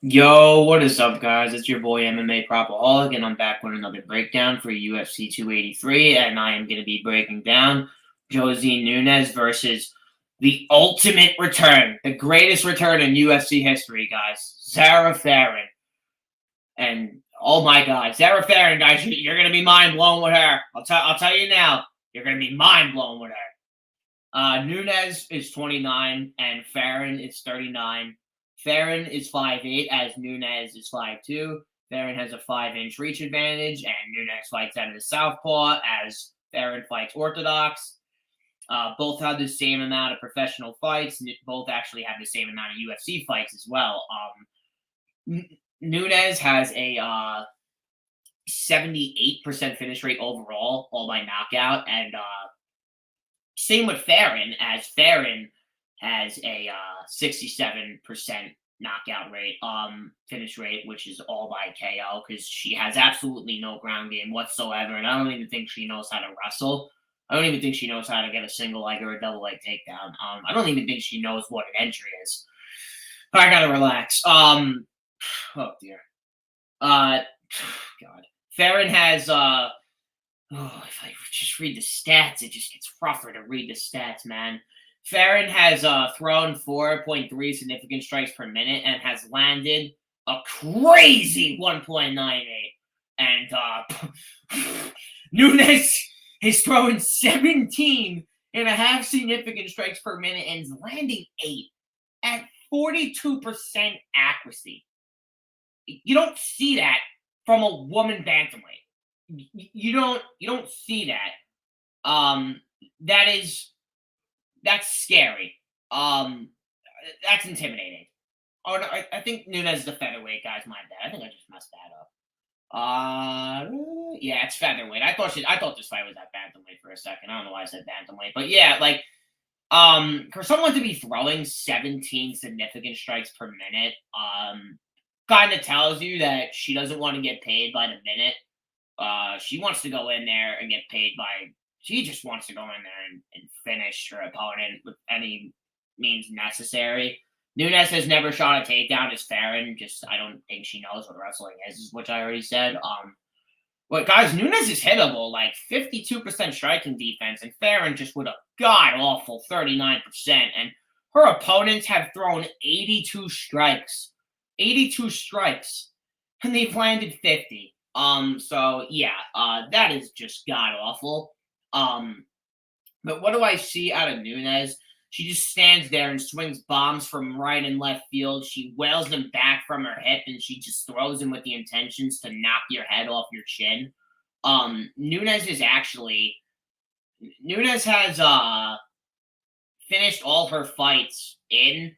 Yo, what is up, guys? It's your boy MMA Propaholic, and I'm back with another breakdown for UFC 283. And I am going to be breaking down Josiane Nunes versus the ultimate return, the greatest return in UFC history, guys. Zarah Farin. And oh my God, Zarah Farin, guys, you're going to be mind blown with her. I'll tell you now, you're going to be mind blown with her. Nunes is 29 and Farin is 39. Farin is 5'8", as Nunes is 5'2". Farin has a 5-inch reach advantage, and Nunes fights out of the southpaw as Farin fights orthodox. Both have the same amount of professional fights. Both actually have the same amount of UFC fights as well. Nunes has a 78% finish rate overall, all by knockout, and same with Farin, as Farin has a 67% knockout rate, finish rate, which is all by KO because she has absolutely no ground game whatsoever, and I don't even think she knows how to wrestle. I don't even think she knows how to get a single leg or a double leg takedown. I don't even think she knows what an entry is. I gotta relax. Oh dear. God. Farin has if I just read the stats, it just gets rougher to read the stats, man. Farin has thrown 4.3 significant strikes per minute and has landed a crazy 1.98. And Nunes is throwing 17 and a half significant strikes per minute and is landing 8 at 42% accuracy. You don't see that from a woman bantamweight. You don't see that. That's scary. That's intimidating. Oh no, I think Nunes is the featherweight, guys. My bad. I think I just messed that up. Yeah, it's featherweight. I thought this fight was at bantamweight for a second. I don't know why I said bantamweight, but yeah, like, for someone to be throwing 17 significant strikes per minute, kind of tells you that she doesn't want to get paid by the minute. She wants to go in there and get paid by. She just wants to go in there and finish her opponent with any means necessary. Nunes has never shot a takedown as Farin. Just I don't think she knows what wrestling is, which I already said. But guys, Nunes is hittable, like 52% striking defense, and Farin just with a god awful 39%. And her opponents have thrown 82 strikes, 82 strikes, and they've landed 50. So yeah, that is just god awful. But what do I see out of Nunes? She just stands there and swings bombs from right and left field. She wails them back from her hip and she just throws them with the intentions to knock your head off your chin. Nunes has finished all her fights in.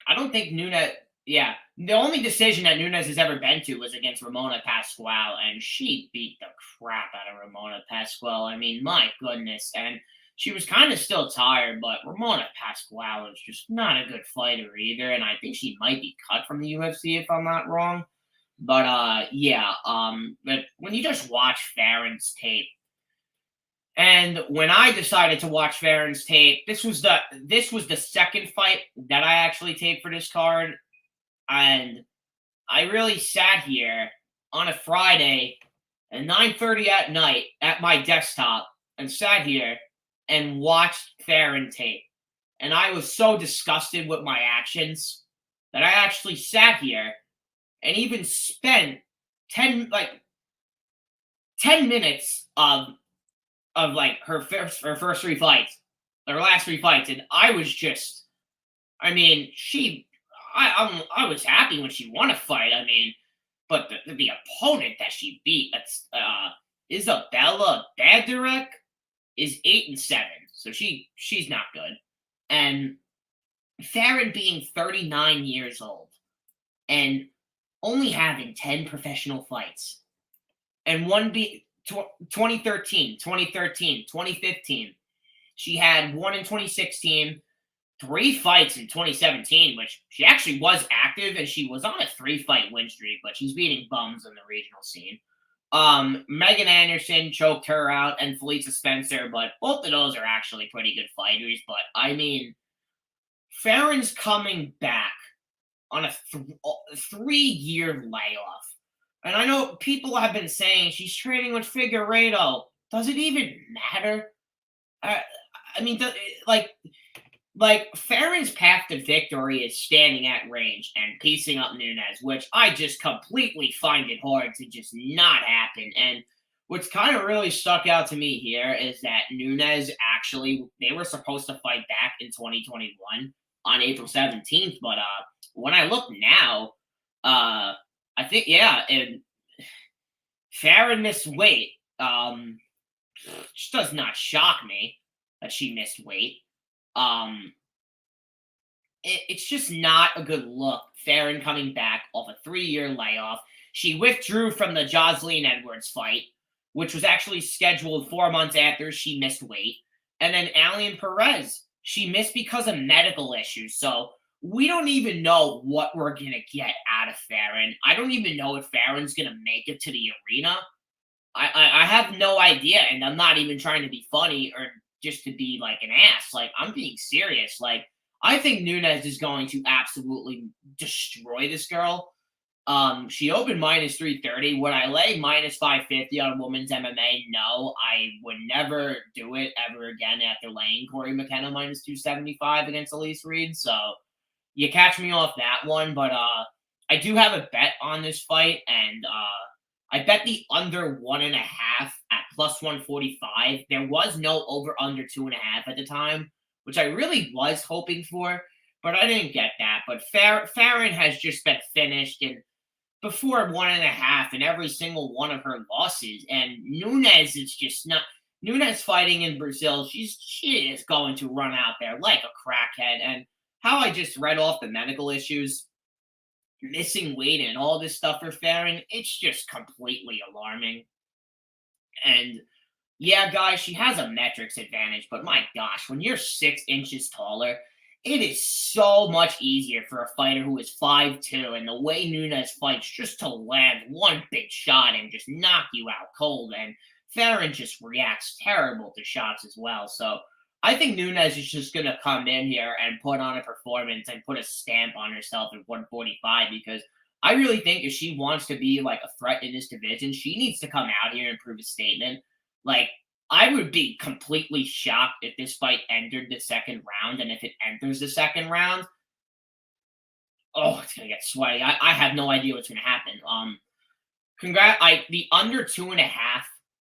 I don't think Nunes. Yeah, the only decision that Nunes has ever been to was against Ramona Pascual, and she beat the crap out of Ramona Pascual. I mean, my goodness. And she was kind of still tired, but Ramona Pascual is just not a good fighter either, and I think she might be cut from the UFC if I'm not wrong. But yeah, but when you just watch Farin's tape, and when I decided to watch Farin's tape, this was the second fight that I actually taped for this card, and I really sat here on a Friday at 9:30 at night at my desktop and sat here and watched Farin tape. And I was so disgusted with my actions that I actually sat here and even spent 10 minutes of like her first three fights, her last three fights, and I was just, I mean, I was happy when she won a fight. I mean, but the opponent that she beat, that's Isabella Baderek, is 8-7, so she's not good. And Farin being 39 years old and only having 10 professional fights, and one be 2013, 2015. She had one in 2016, 3 fights in 2017, which she actually was active, and she was on a 3-fight win streak, but she's beating bums in the regional scene. Megan Anderson choked her out, and Felicia Spencer, but both of those are actually pretty good fighters. But I mean, Farin's coming back on a 3-year layoff. And I know people have been saying she's training with Figueiredo. Does it even matter? I, I mean, like Farin's path to victory is standing at range and piecing up Nunes, which I just completely find it hard to just not happen. And what's kind of really stuck out to me here is that Nunes actually, they were supposed to fight back in 2021 on April 17th, but when I look now, I think, yeah, and Farin missed weight. Just does not shock me that she missed weight. Um, it's just not a good look. Farin coming back off a 3-year layoff. She withdrew from the Josiane Edwards fight, which was actually scheduled 4 months after she missed weight. And then Allian Perez, she missed because of medical issues. So we don't even know what we're going to get out of Farin. I don't even know if Farin's going to make it to the arena. I have no idea, and I'm not even trying to be funny or just to be like an ass. Like, I'm being serious. Like, I think Nunes is going to absolutely destroy this girl. She opened minus 330. Would I lay minus 550 on women's MMA? No, I would never do it ever again after laying Corey McKenna minus 275 against Elise Reed. So you catch me off that one, but I do have a bet on this fight, and I bet the under 1.5 at plus 145. There was no over under 2.5 at the time, which I really was hoping for, but I didn't get that. But Farin has just been finished and before 1.5 in every single one of her losses. And Nunes is just not. Nunes fighting in Brazil, she is going to run out there like a crackhead. And how I just read off the medical issues, missing weight and all this stuff for Farin, it's just completely alarming. And yeah, guys, she has a metrics advantage, but my gosh, when you're 6 inches taller, it is so much easier for a fighter who is 5'2", and the way Nunes fights, just to land one big shot and just knock you out cold. And Farin just reacts terrible to shots as well. So I think Nunes is just going to come in here and put on a performance and put a stamp on herself at 145, because I really think if she wants to be like a threat in this division, she needs to come out here and prove a statement. Like, I would be completely shocked if this fight entered the second round, and if it enters the second round, oh, it's gonna get sweaty. I have no idea what's gonna happen. The under 2.5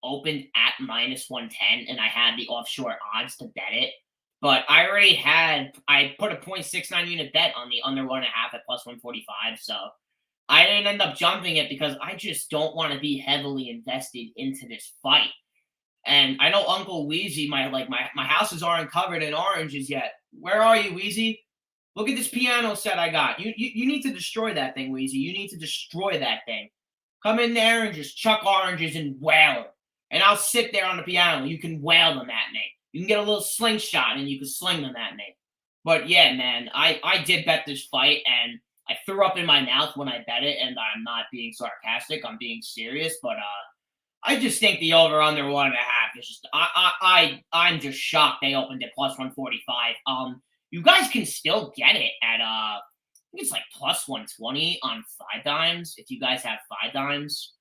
opened at minus 110, and I had the offshore odds to bet it, but I put a 0.69 unit bet on the under 1.5 at plus 145, so I didn't end up jumping it because I just don't want to be heavily invested into this fight. And I know Uncle Wheezy, my houses aren't covered in oranges yet. Where are you, Wheezy? Look at this piano set I got. You need to destroy that thing, Wheezy. You need to destroy that thing. Come in there and just chuck oranges and wail them. And I'll sit there on the piano. You can wail them at me. You can get a little slingshot and you can sling them at me. But yeah, man, I did bet this fight, and I threw up in my mouth when I bet it, and I'm not being sarcastic. I'm being serious, but I just think the over under 1.5 is just I'm just shocked they opened at plus 145. You guys can still get it at I think it's like plus 120 on 5 dimes if you guys have 5 dimes.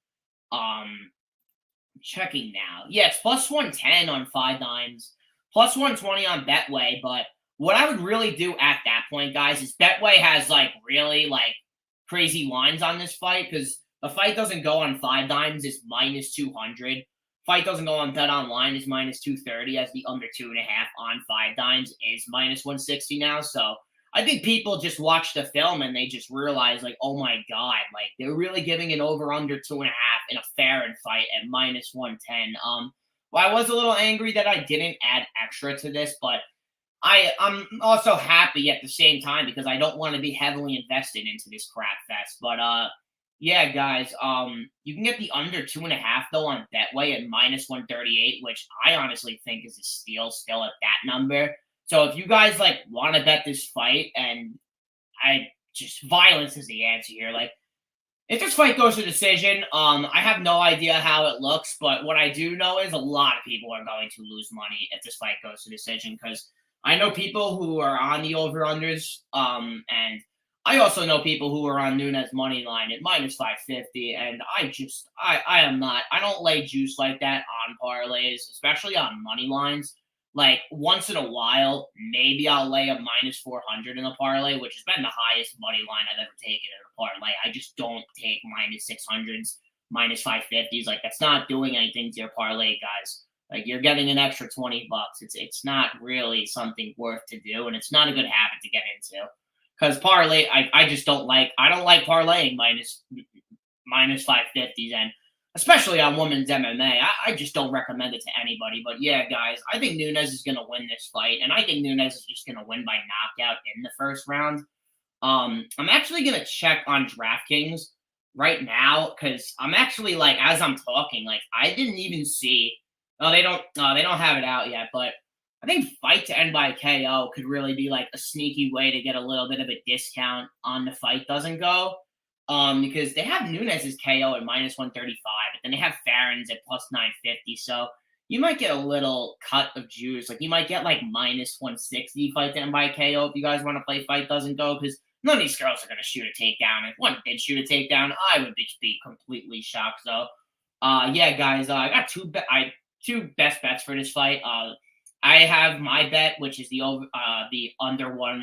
Checking now. Yeah, it's plus 110 on 5 dimes, plus 120 on Betway. But what I would really do at that point, guys, is Betway has like really like crazy lines on this fight, because the fight doesn't go on 5 dimes, it's minus 200. Fight doesn't go on Bet Online, is minus 230, as the under 2.5 on 5 dimes is minus 160 now. So I think people just watch the film and they just realize, like, oh my God, like they're really giving an over under 2.5 in a Farin fight at minus 110. Well, I was a little angry that I didn't add extra to this, but I'm also happy at the same time because I don't want to be heavily invested into this crap fest. But yeah, guys, you can get the under 2.5 though on Betway at minus 138, which I honestly think is a steal still at that number. So if you guys like want to bet this fight, and violence is the answer here. Like, if this fight goes to decision, I have no idea how it looks, but what I do know is a lot of people are going to lose money if this fight goes to decision, because I know people who are on the over-unders, and I also know people who are on Nunes money line at minus 550, and I am not. I don't lay juice like that on parlays, especially on money lines. Like once in a while, maybe I'll lay a minus 400 in a parlay, which has been the highest money line I've ever taken in a parlay. I just don't take minus 600s, minus 550s. Like that's not doing anything to your parlay, guys. Like you're getting an extra $20. It's not really something worth to do, and it's not a good habit to get into. Because parlay, I just don't like. I don't like parlaying minus 550s, and especially on women's MMA. I just don't recommend it to anybody. But yeah, guys, I think Nunes is going to win this fight, and I think Nunes is just going to win by knockout in the first round. I'm actually going to check on DraftKings right now because I'm actually like as I'm talking, like I didn't even see. Oh, they don't. They don't have it out yet, but I think fight to end by KO could really be like a sneaky way to get a little bit of a discount on the fight doesn't go. Because they have Nunes' KO at minus 135, but then they have Farin's at plus 950. So you might get a little cut of juice. Like you might get like minus 160 fight to end by KO if you guys want to play fight doesn't go, because none of these girls are gonna shoot a takedown. If one did shoot a takedown, I would just be completely shocked though. Yeah, guys, I got two best bets for this fight. I have my bet, which is the under 1.5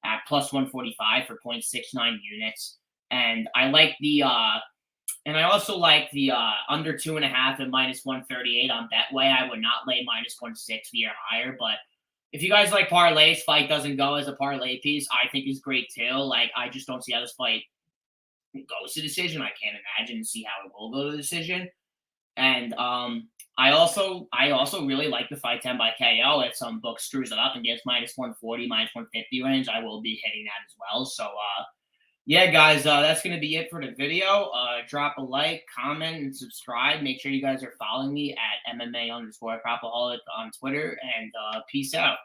at plus 145 for 0.69 units, and I like the and I also like the under 2.5 at minus 138 on Betway. I would not lay minus 160 or higher, but if you guys like parlays, fight doesn't go as a parlay piece. I think is great too. Like I just don't see how this fight goes to decision. I can't imagine to see how it will go to decision. And I also really like the fight 10 by KO. If some book screws it up and gets minus 140, minus 150 range, I will be hitting that as well. So yeah, guys, that's gonna be it for the video. Drop a like, comment, and subscribe. Make sure you guys are following me at MMA_Cropaholic on Twitter, and peace out.